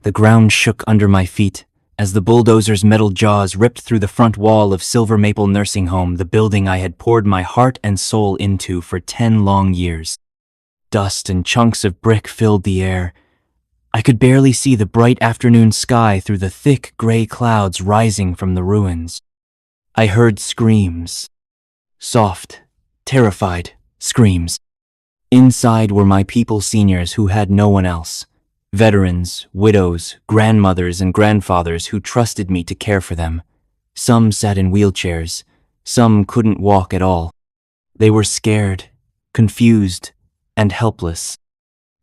The ground shook under my feet as the bulldozer's metal jaws ripped through the front wall of Silver Maple Nursing Home, the building I had poured my heart and soul into for 10 long years. Dust and chunks of brick filled the air. I could barely see the bright afternoon sky through the thick gray clouds rising from the ruins. I heard screams. Soft, terrified screams. Inside were my people seniors who had no one else. Veterans, widows, grandmothers, and grandfathers who trusted me to care for them. Some sat in wheelchairs. Some couldn't walk at all. They were scared, confused, and helpless.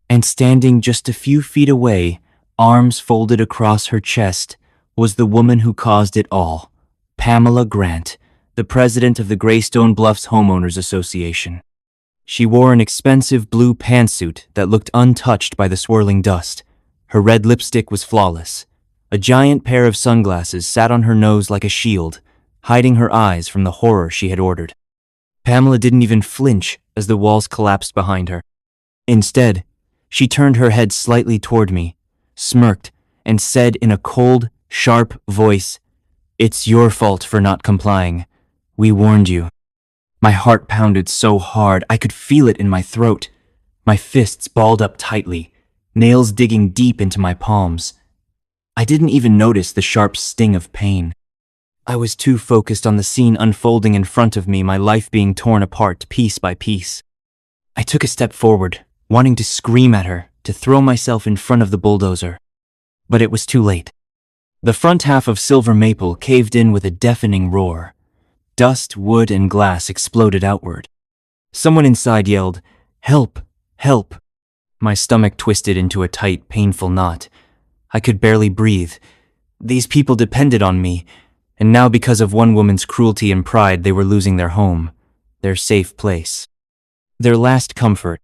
And standing just a few feet away, arms folded across her chest, was the woman who caused it all, Pamela Grant, the president of the Greystone Bluffs Homeowners Association. She wore an expensive blue pantsuit that looked untouched by the swirling dust. Her red lipstick was flawless. A giant pair of sunglasses sat on her nose like a shield, hiding her eyes from the horror she had ordered. Pamela didn't even flinch as the walls collapsed behind her. Instead, she turned her head slightly toward me, smirked, and said in a cold, sharp voice, "It's your fault for not complying. We warned you." My heart pounded so hard I could feel it in my throat. My fists balled up tightly, nails digging deep into my palms. I didn't even notice the sharp sting of pain. I was too focused on the scene unfolding in front of me, my life being torn apart piece by piece. I took a step forward, wanting to scream at her, to throw myself in front of the bulldozer. But it was too late. The front half of Silver Maple caved in with a deafening roar. Dust, wood, and glass exploded outward. Someone inside yelled, "Help! Help!" My stomach twisted into a tight, painful knot. I could barely breathe. These people depended on me, and now because of one woman's cruelty and pride, they were losing their home, their safe place, their last comfort.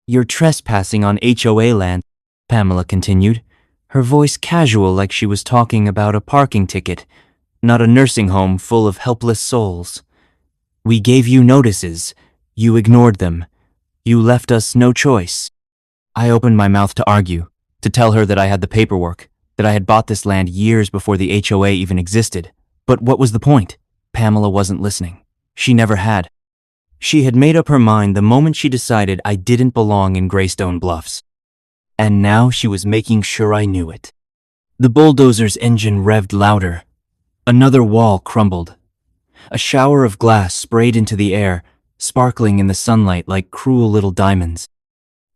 "You're trespassing on HOA land," Pamela continued, her voice casual like she was talking about a parking ticket, not a nursing home full of helpless souls. "We gave you notices. You ignored them. You left us no choice." I opened my mouth to argue, to tell her that I had the paperwork, that I had bought this land years before the HOA even existed. But what was the point? Pamela wasn't listening. She never had. She had made up her mind the moment she decided I didn't belong in Greystone Bluffs. And now she was making sure I knew it. The bulldozer's engine revved louder. Another wall crumbled. A shower of glass sprayed into the air, sparkling in the sunlight like cruel little diamonds.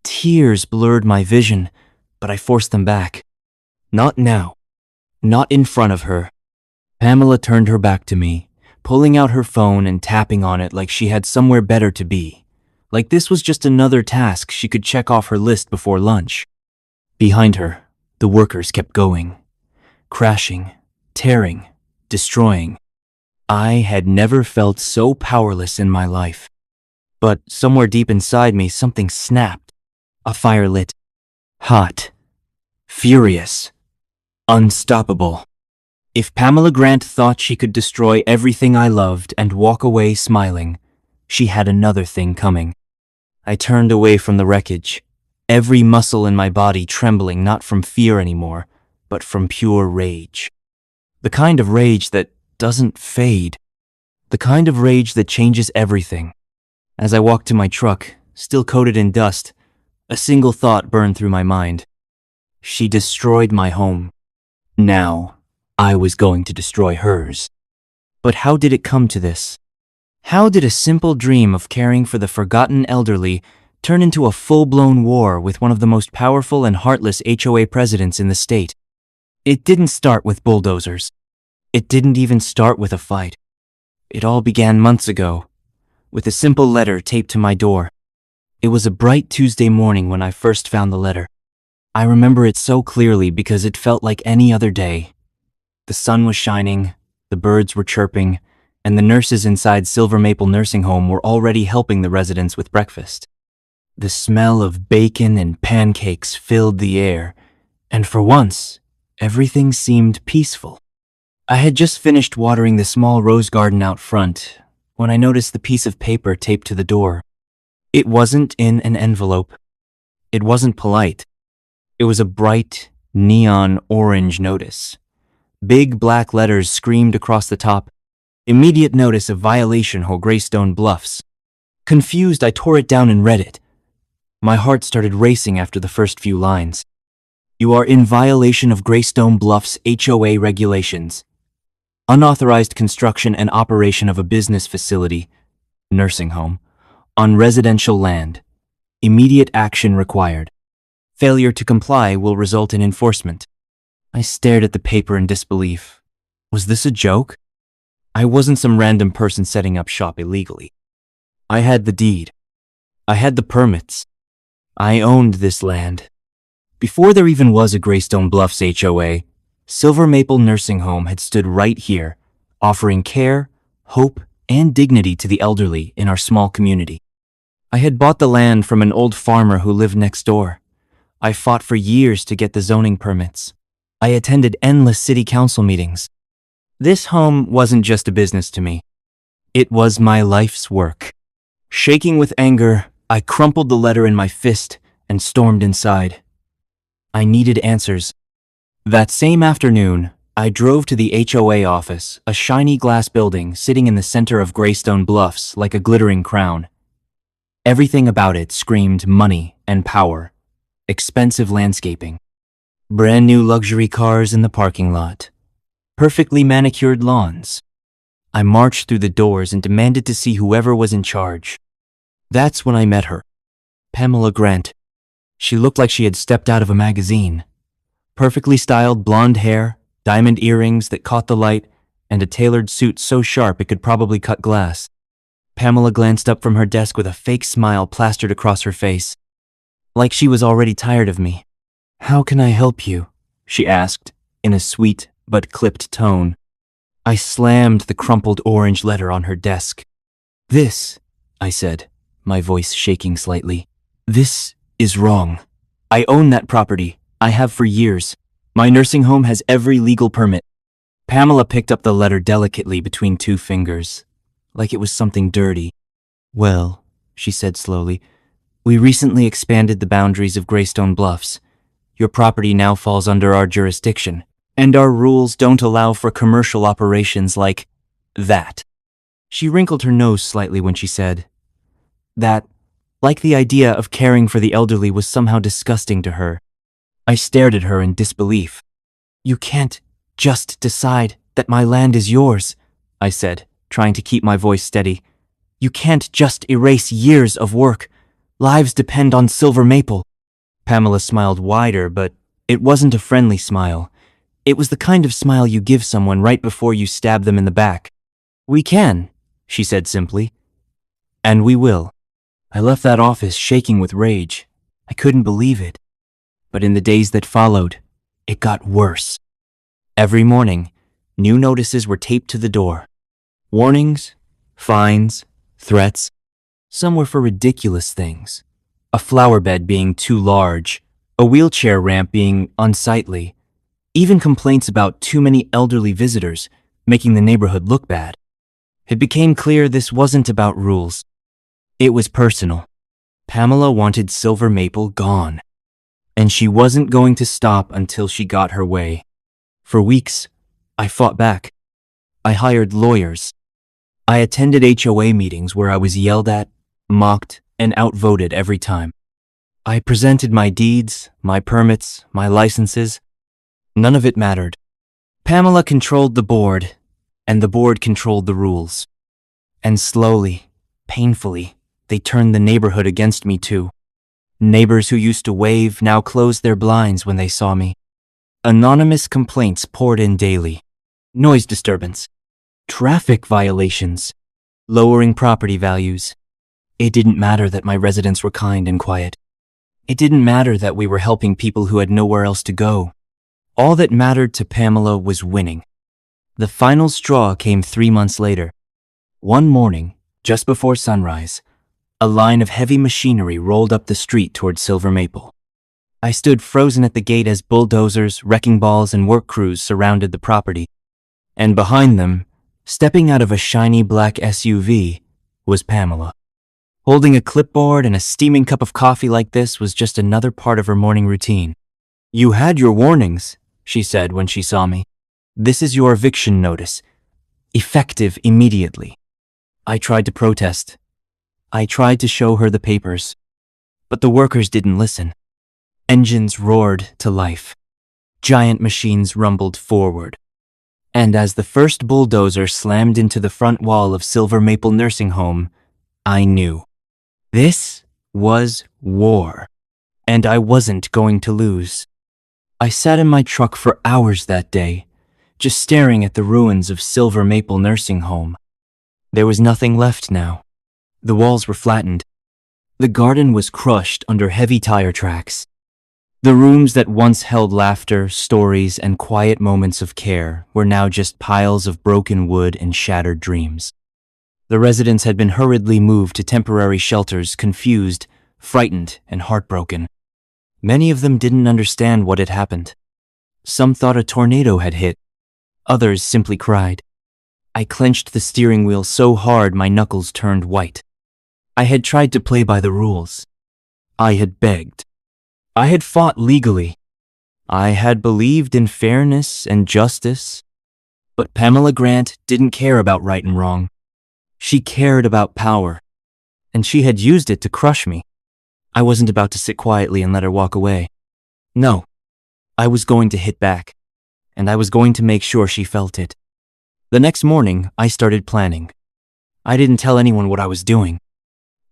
Tears blurred my vision, but I forced them back. Not now. Not in front of her. Pamela turned her back to me, pulling out her phone and tapping on it like she had somewhere better to be. Like this was just another task she could check off her list before lunch. Behind her, the workers kept going. Crashing, tearing, destroying. I had never felt so powerless in my life. But somewhere deep inside me, something snapped. A fire lit. Hot. Furious. Unstoppable. If Pamela Grant thought she could destroy everything I loved and walk away smiling, she had another thing coming. I turned away from the wreckage, every muscle in my body trembling not from fear anymore, but from pure rage. The kind of rage that doesn't fade. The kind of rage that changes everything. As I walked to my truck, still coated in dust, a single thought burned through my mind. She destroyed my home. Now, I was going to destroy hers. But how did it come to this? How did a simple dream of caring for the forgotten elderly turn into a full-blown war with one of the most powerful and heartless HOA presidents in the state? It didn't start with bulldozers. It didn't even start with a fight. It all began months ago, with a simple letter taped to my door. It was a bright Tuesday morning when I first found the letter. I remember it so clearly because it felt like any other day. The sun was shining, the birds were chirping, and the nurses inside Silver Maple Nursing Home were already helping the residents with breakfast. The smell of bacon and pancakes filled the air, and for once, everything seemed peaceful. I had just finished watering the small rose garden out front when I noticed the piece of paper taped to the door. It wasn't in an envelope. It wasn't polite. It was a bright, neon orange notice. Big black letters screamed across the top. Immediate notice of violation HOA Greystone Bluffs. Confused, I tore it down and read it. My heart started racing after the first few lines. You are in violation of Greystone Bluffs HOA regulations. Unauthorized construction and operation of a business facility, nursing home, on residential land. Immediate action required. Failure to comply will result in enforcement. I stared at the paper in disbelief. Was this a joke? I wasn't some random person setting up shop illegally. I had the deed. I had the permits. I owned this land. Before there even was a Greystone Bluffs HOA, Silver Maple Nursing Home had stood right here, offering care, hope, and dignity to the elderly in our small community. I had bought the land from an old farmer who lived next door. I fought for years to get the zoning permits. I attended endless city council meetings. This home wasn't just a business to me. It was my life's work. Shaking with anger, I crumpled the letter in my fist and stormed inside. I needed answers. That same afternoon, I drove to the HOA office, a shiny glass building sitting in the center of Greystone Bluffs like a glittering crown. Everything about it screamed money and power. Expensive landscaping. Brand new luxury cars in the parking lot. Perfectly manicured lawns. I marched through the doors and demanded to see whoever was in charge. That's when I met her. Pamela Grant. She looked like she had stepped out of a magazine. Perfectly styled blonde hair, diamond earrings that caught the light, and a tailored suit so sharp it could probably cut glass. Pamela glanced up from her desk with a fake smile plastered across her face. Like she was already tired of me. "How can I help you?" she asked, in a sweet but clipped tone. I slammed the crumpled orange letter on her desk. "This," I said, my voice shaking slightly. "This is wrong. I own that property. I have for years. My nursing home has every legal permit." Pamela picked up the letter delicately between two fingers, like it was something dirty. "Well," she said slowly, "we recently expanded the boundaries of Greystone Bluffs. Your property now falls under our jurisdiction, and our rules don't allow for commercial operations like that." She wrinkled her nose slightly when she said that, like the idea of caring for the elderly was somehow disgusting to her. I stared at her in disbelief. "You can't just decide that my land is yours," I said, trying to keep my voice steady. "You can't just erase years of work. Lives depend on Silver Maple." Pamela smiled wider, but it wasn't a friendly smile. It was the kind of smile you give someone right before you stab them in the back. "We can," she said simply. "And we will." I left that office shaking with rage. I couldn't believe it. But in the days that followed, it got worse. Every morning, new notices were taped to the door. Warnings, fines, threats. Some were for ridiculous things. A flower bed being too large, a wheelchair ramp being unsightly, even complaints about too many elderly visitors, making the neighborhood look bad. It became clear this wasn't about rules. It was personal. Pamela wanted Silver Maple gone. And she wasn't going to stop until she got her way. For weeks, I fought back. I hired lawyers. I attended HOA meetings where I was yelled at, mocked, and outvoted every time. I presented my deeds, my permits, my licenses. None of it mattered. Pamela controlled the board, and the board controlled the rules. And slowly, painfully, they turned the neighborhood against me too. Neighbors who used to wave now closed their blinds when they saw me. Anonymous complaints poured in daily. Noise disturbance. Traffic violations. Lowering property values. It didn't matter that my residents were kind and quiet. It didn't matter that we were helping people who had nowhere else to go. All that mattered to Pamela was winning. The final straw came 3 months later. One morning, just before sunrise, a line of heavy machinery rolled up the street toward Silver Maple. I stood frozen at the gate as bulldozers, wrecking balls, and work crews surrounded the property. And behind them, stepping out of a shiny black SUV, was Pamela. Holding a clipboard and a steaming cup of coffee like this was just another part of her morning routine. "You had your warnings," she said when she saw me. "This is your eviction notice, effective immediately." I tried to protest. I tried to show her the papers. But the workers didn't listen. Engines roared to life. Giant machines rumbled forward. And as the first bulldozer slammed into the front wall of Silver Maple Nursing Home, I knew. This was war. And I wasn't going to lose. I sat in my truck for hours that day, just staring at the ruins of Silver Maple Nursing Home. There was nothing left now. The walls were flattened. The garden was crushed under heavy tire tracks. The rooms that once held laughter, stories, and quiet moments of care were now just piles of broken wood and shattered dreams. The residents had been hurriedly moved to temporary shelters, confused, frightened, and heartbroken. Many of them didn't understand what had happened. Some thought a tornado had hit. Others simply cried. I clenched the steering wheel so hard my knuckles turned white. I had tried to play by the rules. I had begged. I had fought legally. I had believed in fairness and justice. But Pamela Grant didn't care about right and wrong. She cared about power. And she had used it to crush me. I wasn't about to sit quietly and let her walk away. No. I was going to hit back. And I was going to make sure she felt it. The next morning, I started planning. I didn't tell anyone what I was doing.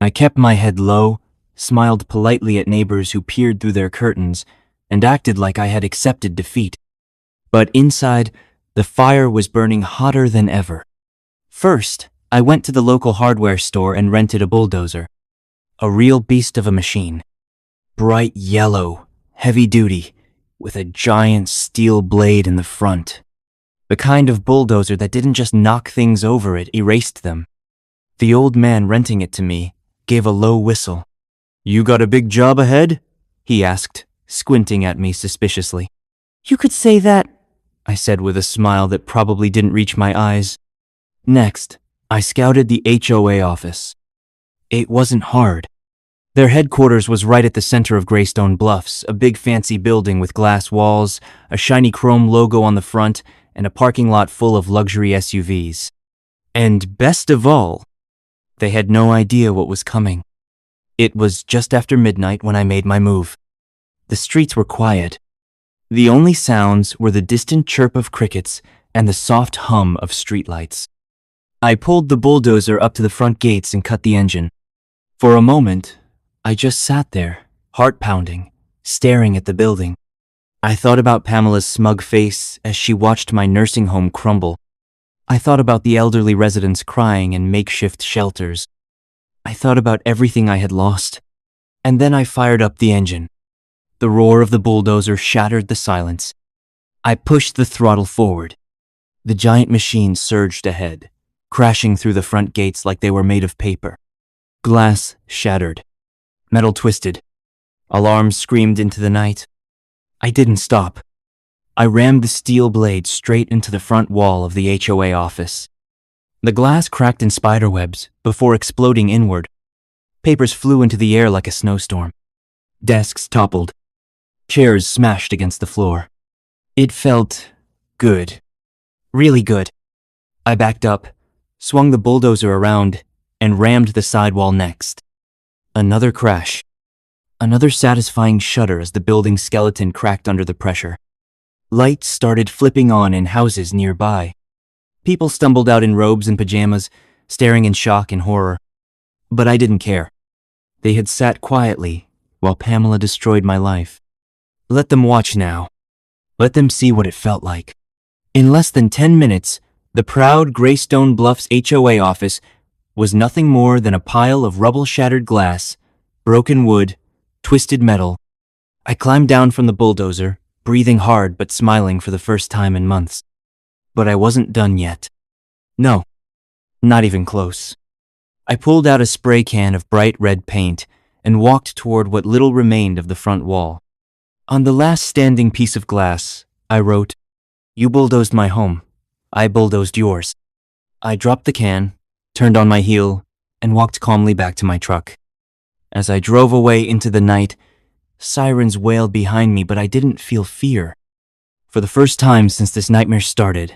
I kept my head low, smiled politely at neighbors who peered through their curtains, and acted like I had accepted defeat. But inside, the fire was burning hotter than ever. First, I went to the local hardware store and rented a bulldozer. A real beast of a machine. Bright yellow, heavy-duty, with a giant steel blade in the front. The kind of bulldozer that didn't just knock things over, it erased them. The old man renting it to me gave a low whistle. "You got a big job ahead?" he asked, squinting at me suspiciously. "You could say that," I said with a smile that probably didn't reach my eyes. Next, I scouted the HOA office. It wasn't hard. Their headquarters was right at the center of Greystone Bluffs, a big fancy building with glass walls, a shiny chrome logo on the front, and a parking lot full of luxury SUVs. And best of all, they had no idea what was coming. It was just after midnight when I made my move. The streets were quiet. The only sounds were the distant chirp of crickets and the soft hum of streetlights. I pulled the bulldozer up to the front gates and cut the engine. For a moment, I just sat there, heart pounding, staring at the building. I thought about Pamela's smug face as she watched my nursing home crumble. I thought about the elderly residents crying in makeshift shelters. I thought about everything I had lost. And then I fired up the engine. The roar of the bulldozer shattered the silence. I pushed the throttle forward. The giant machine surged ahead, crashing through the front gates like they were made of paper. Glass shattered. Metal twisted. Alarms screamed into the night. I didn't stop. I rammed the steel blade straight into the front wall of the HOA office. The glass cracked in spiderwebs before exploding inward. Papers flew into the air like a snowstorm. Desks toppled. Chairs smashed against the floor. It felt good. Really good. I backed up, swung the bulldozer around, and rammed the sidewall next. Another crash. Another satisfying shudder as the building's skeleton cracked under the pressure. Lights started flipping on in houses nearby. People stumbled out in robes and pajamas, staring in shock and horror. But I didn't care. They had sat quietly while Pamela destroyed my life. Let them watch now. Let them see what it felt like. In less than 10 minutes, the proud Greystone Bluffs HOA office was nothing more than a pile of rubble-shattered glass, broken wood, twisted metal. I climbed down from the bulldozer, breathing hard but smiling for the first time in months. But I wasn't done yet. No, not even close. I pulled out a spray can of bright red paint and walked toward what little remained of the front wall. On the last standing piece of glass, I wrote, "You bulldozed my home. I bulldozed yours." I dropped the can, turned on my heel, and walked calmly back to my truck. As I drove away into the night, Sirens wailed behind me, but I didn't feel fear. For the first time since this nightmare started,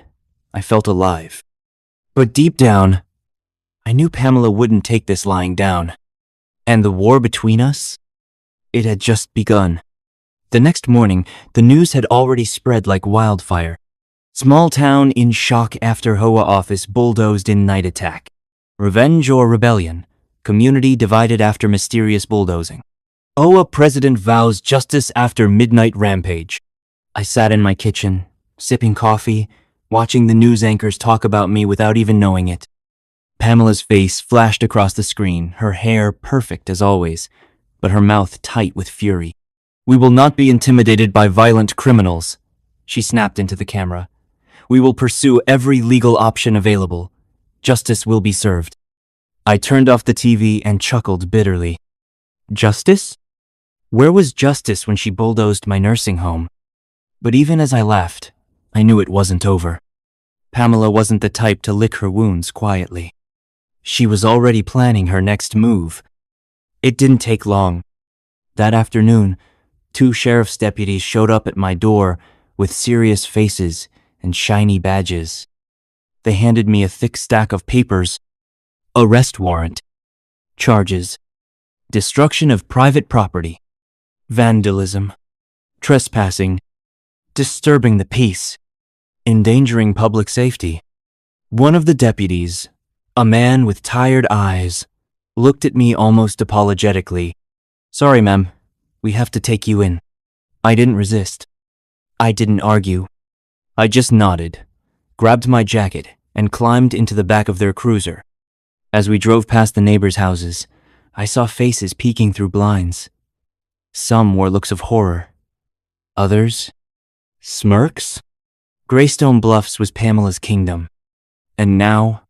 I felt alive. But deep down, I knew Pamela wouldn't take this lying down. And the war between us? It had just begun. The next morning, the news had already spread like wildfire. Small town in shock after HOA office bulldozed in night attack. Revenge or rebellion? Community divided after mysterious bulldozing. HOA President vows justice after midnight rampage. I sat in my kitchen, sipping coffee, watching the news anchors talk about me without even knowing it. Pamela's face flashed across the screen, her hair perfect as always, but her mouth tight with fury. "We will not be intimidated by violent criminals," she snapped into the camera. "We will pursue every legal option available. Justice will be served." I turned off the TV and chuckled bitterly. Justice? Where was justice when she bulldozed my nursing home? But even as I laughed, I knew it wasn't over. Pamela wasn't the type to lick her wounds quietly. She was already planning her next move. It didn't take long. That afternoon, 2 sheriff's deputies showed up at my door with serious faces and shiny badges. They handed me a thick stack of papers. Arrest warrant. Charges. Destruction of private property. Vandalism. Trespassing. Disturbing the peace. Endangering public safety. One of the deputies, a man with tired eyes, looked at me almost apologetically. "Sorry, ma'am. We have to take you in." I didn't resist. I didn't argue. I just nodded, grabbed my jacket, and climbed into the back of their cruiser. As we drove past the neighbors' houses, I saw faces peeking through blinds. Some wore looks of horror. Others, smirks. Greystone Bluffs was Pamela's kingdom. And now,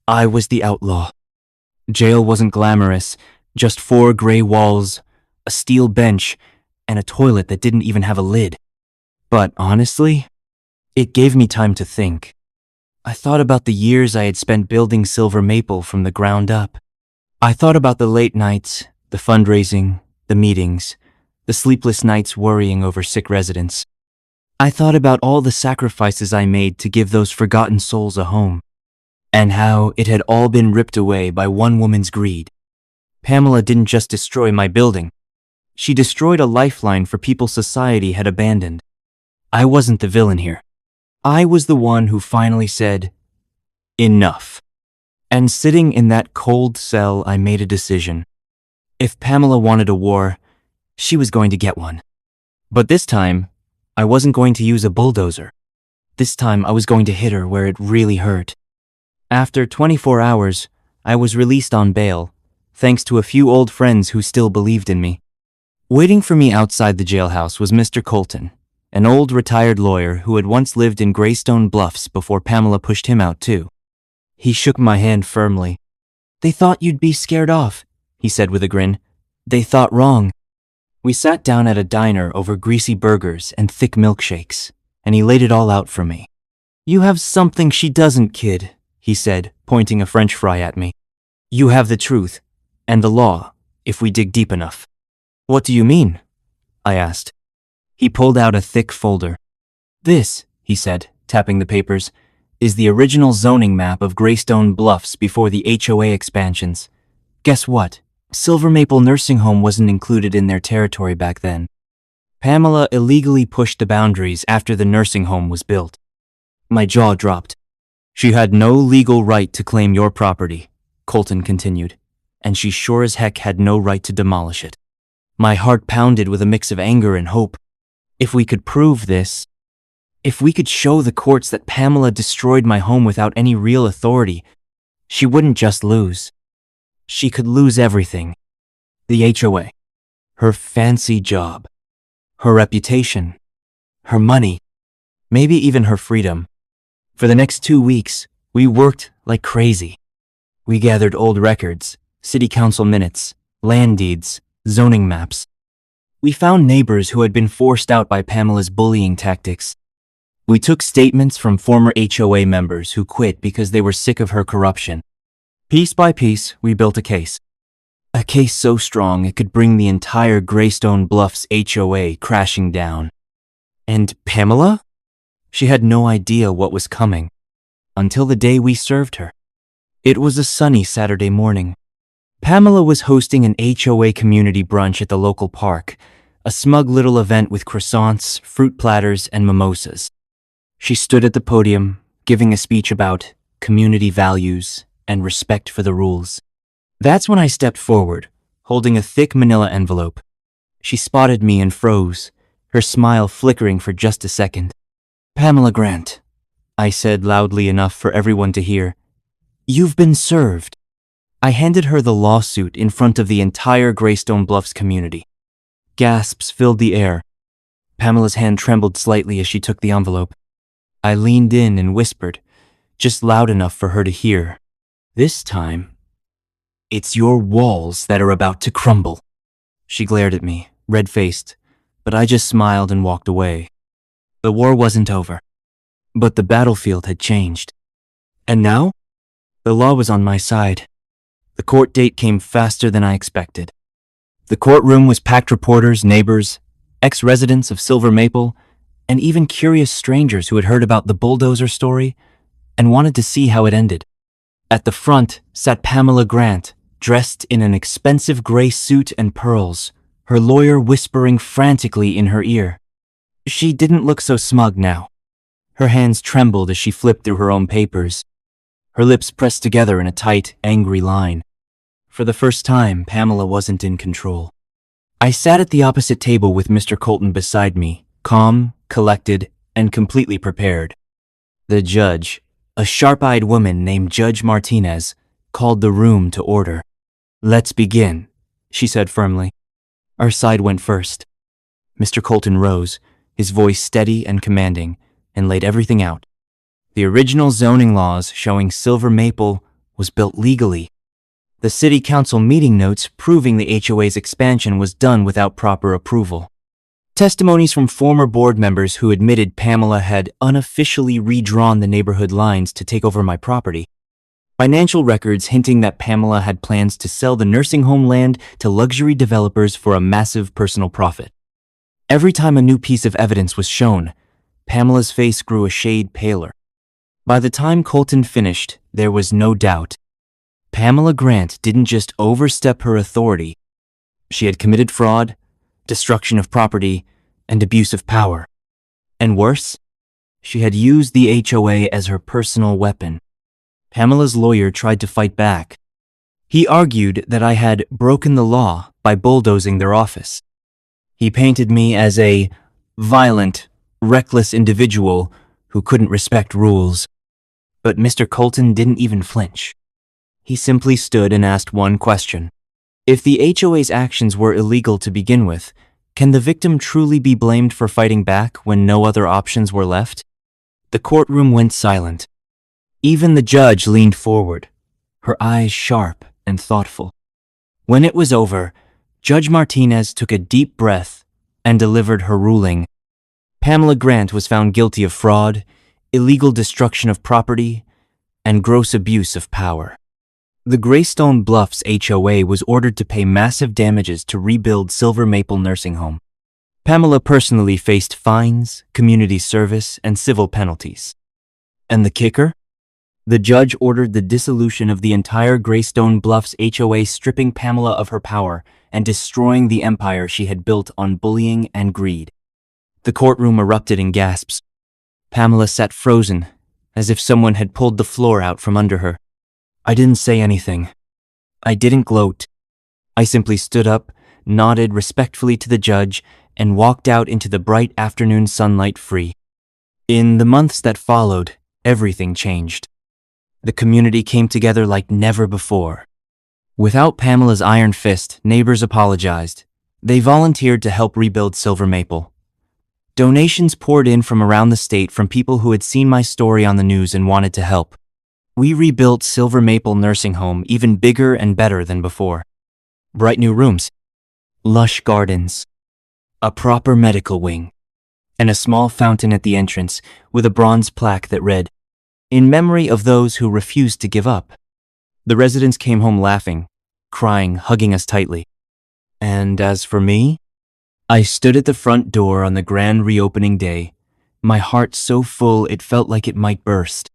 I was the outlaw. Jail wasn't glamorous, just 4 gray walls, a steel bench, and a toilet that didn't even have a lid. But honestly, it gave me time to think. I thought about the years I had spent building Silver Maple from the ground up. I thought about the late nights, the fundraising, the meetings, the sleepless nights worrying over sick residents. I thought about all the sacrifices I made to give those forgotten souls a home, and how it had all been ripped away by one woman's greed. Pamela didn't just destroy my building. She destroyed a lifeline for people society had abandoned. I wasn't the villain here. I was the one who finally said, enough. And sitting in that cold cell, I made a decision. If Pamela wanted a war, she was going to get one. But this time, I wasn't going to use a bulldozer. This time, I was going to hit her where it really hurt. After 24 hours, I was released on bail, thanks to a few old friends who still believed in me. Waiting for me outside the jailhouse was Mr. Colton, an old retired lawyer who had once lived in Greystone Bluffs before Pamela pushed him out too. He shook my hand firmly. "They thought you'd be scared off," he said with a grin. "They thought wrong." We sat down at a diner over greasy burgers and thick milkshakes, and he laid it all out for me. "You have something she doesn't, kid," he said, pointing a French fry at me. "You have the truth, and the law, if we dig deep enough." "What do you mean?" I asked. He pulled out a thick folder. "This," he said, tapping the papers, "is the original zoning map of Greystone Bluffs before the HOA expansions. Guess what? Silver Maple Nursing Home wasn't included in their territory back then. Pamela illegally pushed the boundaries after the nursing home was built." My jaw dropped. "She had no legal right to claim your property," Colton continued, "and she sure as heck had no right to demolish it." My heart pounded with a mix of anger and hope. If we could prove this, if we could show the courts that Pamela destroyed my home without any real authority, she wouldn't just lose. She could lose everything. The HOA, her fancy job, her reputation, her money, maybe even her freedom. For the next 2 weeks, we worked like crazy. We gathered old records, city council minutes, land deeds, zoning maps. We found neighbors who had been forced out by Pamela's bullying tactics. We took statements from former HOA members who quit because they were sick of her corruption. Piece by piece, we built a case. A case so strong it could bring the entire Greystone Bluffs HOA crashing down. And Pamela? She had no idea what was coming, until the day we served her. It was a sunny Saturday morning. Pamela was hosting an HOA community brunch at the local park, a smug little event with croissants, fruit platters, and mimosas. She stood at the podium, giving a speech about community values and respect for the rules. That's when I stepped forward, holding a thick manila envelope. She spotted me and froze, her smile flickering for just a second. "Pamela Grant," I said loudly enough for everyone to hear. "You've been served." I handed her the lawsuit in front of the entire Greystone Bluffs community. Gasps filled the air. Pamela's hand trembled slightly as she took the envelope. I leaned in and whispered, just loud enough for her to hear. "This time, it's your walls that are about to crumble." She glared at me, red-faced, but I just smiled and walked away. The war wasn't over, but the battlefield had changed. And now, the law was on my side. The court date came faster than I expected. The courtroom was packed reporters, neighbors, ex-residents of Silver Maple, and even curious strangers who had heard about the bulldozer story and wanted to see how it ended. At the front sat Pamela Grant, dressed in an expensive gray suit and pearls, her lawyer whispering frantically in her ear. She didn't look so smug now. Her hands trembled as she flipped through her own papers. Her lips pressed together in a tight, angry line. For the first time, Pamela wasn't in control. I sat at the opposite table with Mr. Colton beside me, calm, collected, and completely prepared. The judge, a sharp-eyed woman named Judge Martinez, called the room to order. "Let's begin," she said firmly. Our side went first. Mr. Colton rose, his voice steady and commanding, and laid everything out. The original zoning laws showing Silver Maple was built legally. The city council meeting notes proving the HOA's expansion was done without proper approval. Testimonies from former board members who admitted Pamela had unofficially redrawn the neighborhood lines to take over my property. Financial records hinting that Pamela had plans to sell the nursing home land to luxury developers for a massive personal profit. Every time a new piece of evidence was shown, Pamela's face grew a shade paler. By the time Colton finished, there was no doubt. Pamela Grant didn't just overstep her authority. She had committed fraud, destruction of property, and abuse of power. And worse, she had used the HOA as her personal weapon. Pamela's lawyer tried to fight back. He argued that I had broken the law by bulldozing their office. He painted me as a violent, reckless individual who couldn't respect rules. But Mr. Colton didn't even flinch. He simply stood and asked one question. If the HOA's actions were illegal to begin with, can the victim truly be blamed for fighting back when no other options were left? The courtroom went silent. Even the judge leaned forward, her eyes sharp and thoughtful. When it was over, Judge Martinez took a deep breath and delivered her ruling. Pamela Grant was found guilty of fraud, illegal destruction of property, and gross abuse of power. The Greystone Bluffs HOA was ordered to pay massive damages to rebuild Silver Maple Nursing Home. Pamela personally faced fines, community service, and civil penalties. And the kicker? The judge ordered the dissolution of the entire Greystone Bluffs HOA, stripping Pamela of her power and destroying the empire she had built on bullying and greed. The courtroom erupted in gasps. Pamela sat frozen, as if someone had pulled the floor out from under her. I didn't say anything. I didn't gloat. I simply stood up, nodded respectfully to the judge, and walked out into the bright afternoon sunlight free. In the months that followed, everything changed. The community came together like never before. Without Pamela's iron fist, neighbors apologized. They volunteered to help rebuild Silver Maple. Donations poured in from around the state from people who had seen my story on the news and wanted to help. We rebuilt Silver Maple Nursing Home even bigger and better than before. Bright new rooms, lush gardens, a proper medical wing, and a small fountain at the entrance with a bronze plaque that read, "In memory of those who refused to give up." The residents came home laughing, crying, hugging us tightly. And as for me, I stood at the front door on the grand reopening day, my heart so full it felt like it might burst.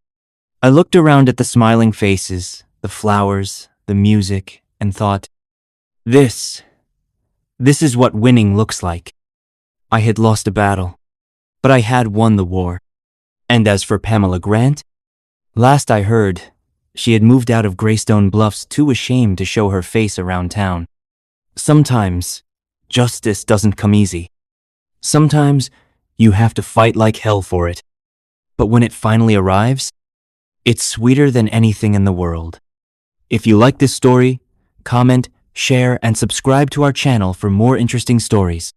I looked around at the smiling faces, the flowers, the music, and thought, This is what winning looks like. I had lost a battle, but I had won the war. And as for Pamela Grant, last I heard, she had moved out of Greystone Bluffs too ashamed to show her face around town. Sometimes, justice doesn't come easy. Sometimes, you have to fight like hell for it. But when it finally arrives, it's sweeter than anything in the world. If you like this story, comment, share, and subscribe to our channel for more interesting stories.